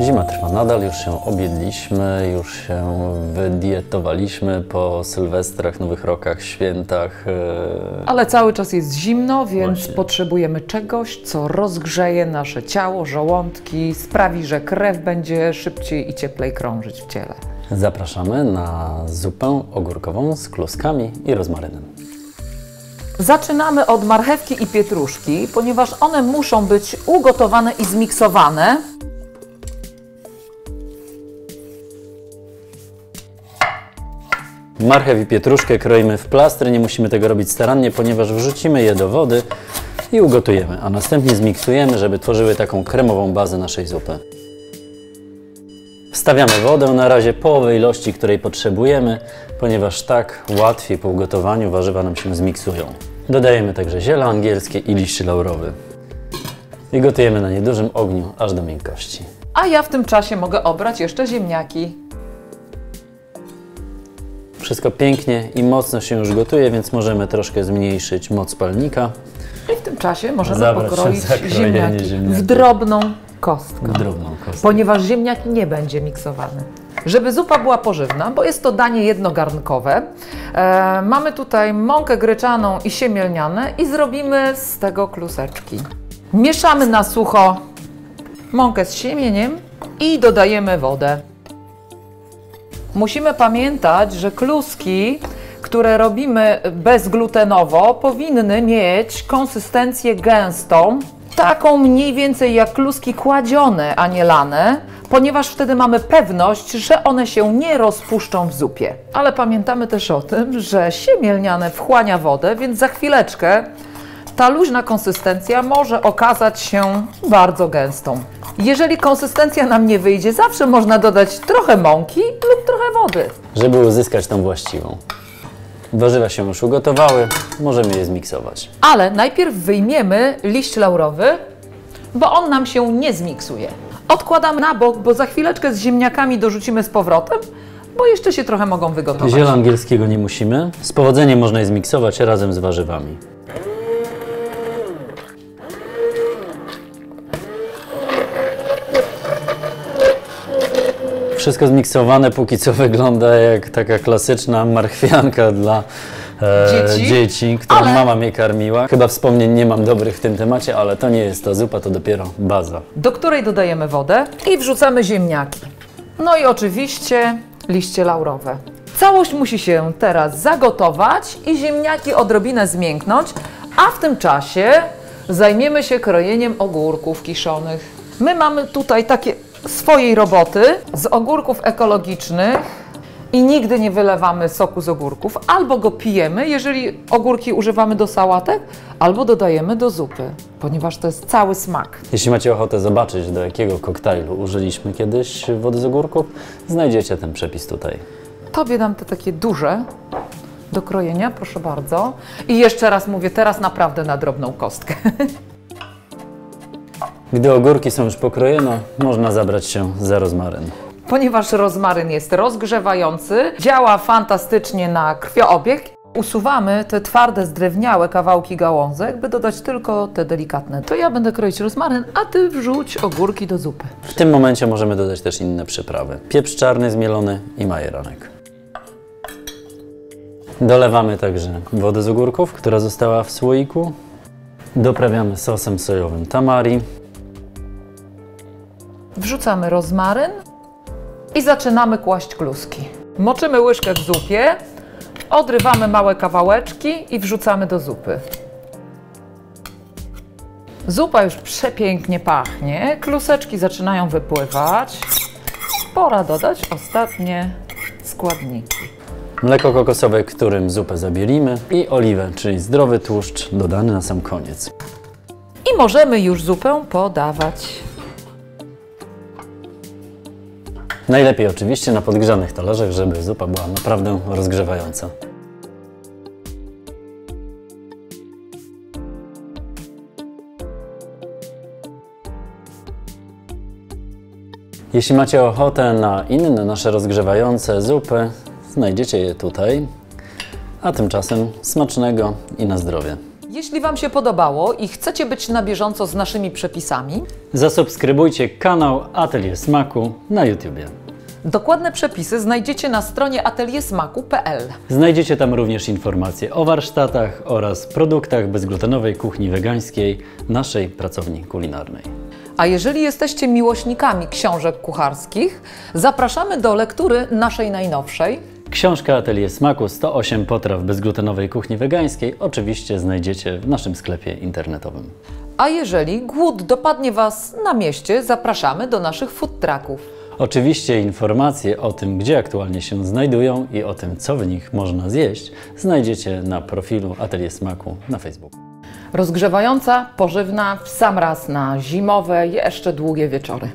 Zima trwa nadal, już się objedliśmy, już się wydietowaliśmy po sylwestrach, nowych rokach, świętach. Ale cały czas jest zimno, więc Właśnie. potrzebujemy czegoś, co rozgrzeje nasze ciało, żołądki, sprawi, że krew będzie szybciej i cieplej krążyć w ciele. Zapraszamy na zupę ogórkową z kluskami i rozmarynem. Zaczynamy od marchewki i pietruszki, ponieważ one muszą być ugotowane i zmiksowane. Marchew i pietruszkę kroimy w plastry, nie musimy tego robić starannie, ponieważ wrzucimy je do wody i ugotujemy, a następnie zmiksujemy, żeby tworzyły taką kremową bazę naszej zupy. Wstawiamy wodę na razie połowę ilości, której potrzebujemy, ponieważ tak łatwiej po ugotowaniu warzywa nam się zmiksują. Dodajemy także ziele angielskie i liść laurowy. I gotujemy na niedużym ogniu, aż do miękkości. A ja w tym czasie mogę obrać jeszcze ziemniaki. Wszystko pięknie i mocno się już gotuje, więc możemy troszkę zmniejszyć moc palnika. I w tym czasie możemy Zabrać się pokroić za krojenie ziemniaki w ziemniaków. drobną kostkę. Drobną kostkę. Ponieważ ziemniak nie będzie miksowany. Żeby zupa była pożywna, bo jest to danie jednogarnkowe, mamy tutaj mąkę gryczaną i siemię lniane i zrobimy z tego kluseczki. Mieszamy na sucho mąkę z siemieniem i dodajemy wodę. Musimy pamiętać, że kluski, które robimy bezglutenowo, powinny mieć konsystencję gęstą, taką mniej więcej jak kluski kładzione, a nie lane, ponieważ wtedy mamy pewność, że one się nie rozpuszczą w zupie. Ale pamiętamy też o tym, że siemię lniane wchłania wodę, więc za chwileczkę ta luźna konsystencja może okazać się bardzo gęstą. Jeżeli konsystencja nam nie wyjdzie, zawsze można dodać trochę mąki lub trochę wody. Żeby uzyskać tą właściwą. Warzywa się już ugotowały, możemy je zmiksować. Ale najpierw wyjmiemy liść laurowy, bo on nam się nie zmiksuje. Odkładamy na bok, bo za chwileczkę z ziemniakami dorzucimy z powrotem, bo jeszcze się trochę mogą wygotować. Ziela angielskiego nie musimy. Z powodzeniem można je zmiksować razem z warzywami. Wszystko zmiksowane, póki co wygląda jak taka klasyczna marchwianka dla dzieci, którą mama mnie karmiła. Chyba wspomnień nie mam dobrych w tym temacie, ale to nie jest ta zupa, to dopiero baza. Do której dodajemy wodę i wrzucamy ziemniaki. No i oczywiście liście laurowe. Całość musi się teraz zagotować i ziemniaki odrobinę zmięknąć, a w tym czasie zajmiemy się krojeniem ogórków kiszonych. My mamy tutaj takie swojej roboty z ogórków ekologicznych i nigdy nie wylewamy soku z ogórków. Albo go pijemy, jeżeli ogórki używamy do sałatek, albo dodajemy do zupy, ponieważ to jest cały smak. Jeśli macie ochotę zobaczyć, do jakiego koktajlu użyliśmy kiedyś wody z ogórków, znajdziecie ten przepis tutaj. Tobie dam te takie duże do krojenia, proszę bardzo. I jeszcze raz mówię, teraz naprawdę na drobną kostkę. Gdy ogórki są już pokrojone, można zabrać się za rozmaryn. Ponieważ rozmaryn jest rozgrzewający, działa fantastycznie na krwiobieg, usuwamy te twarde, zdrewniałe kawałki gałązek, by dodać tylko te delikatne. To ja będę kroić rozmaryn, a Ty wrzuć ogórki do zupy. W tym momencie możemy dodać też inne przyprawy. Pieprz czarny zmielony i majeranek. Dolewamy także wodę z ogórków, która została w słoiku. Doprawiamy sosem sojowym tamari. Wrzucamy rozmaryn i zaczynamy kłaść kluski. Moczymy łyżkę w zupie, odrywamy małe kawałeczki i wrzucamy do zupy. Zupa już przepięknie pachnie, kluseczki zaczynają wypływać. Pora dodać ostatnie składniki. Mleko kokosowe, którym zupę zabielimy i oliwę, czyli zdrowy tłuszcz dodany na sam koniec. I możemy już zupę podawać. Najlepiej oczywiście na podgrzanych talerzach, żeby zupa była naprawdę rozgrzewająca. Jeśli macie ochotę na inne nasze rozgrzewające zupy, znajdziecie je tutaj. A tymczasem smacznego i na zdrowie. Jeśli Wam się podobało i chcecie być na bieżąco z naszymi przepisami, Zasubskrybujcie kanał Atelier Smaku na YouTubie. dokładne przepisy znajdziecie na stronie ateliersmaku.pl. Znajdziecie tam również informacje o warsztatach oraz produktach bezglutenowej kuchni wegańskiej naszej pracowni kulinarnej. A jeżeli jesteście miłośnikami książek kucharskich, zapraszamy do lektury naszej najnowszej. Książka Atelier Smaku 108 potraw bezglutenowej kuchni wegańskiej oczywiście znajdziecie w naszym sklepie internetowym. A jeżeli głód dopadnie Was na mieście, zapraszamy do naszych food trucków. Oczywiście informacje o tym, gdzie aktualnie się znajdują i o tym, co w nich można zjeść, znajdziecie na profilu Atelier Smaku na Facebooku. Rozgrzewająca, pożywna, w sam raz na zimowe, jeszcze długie wieczory.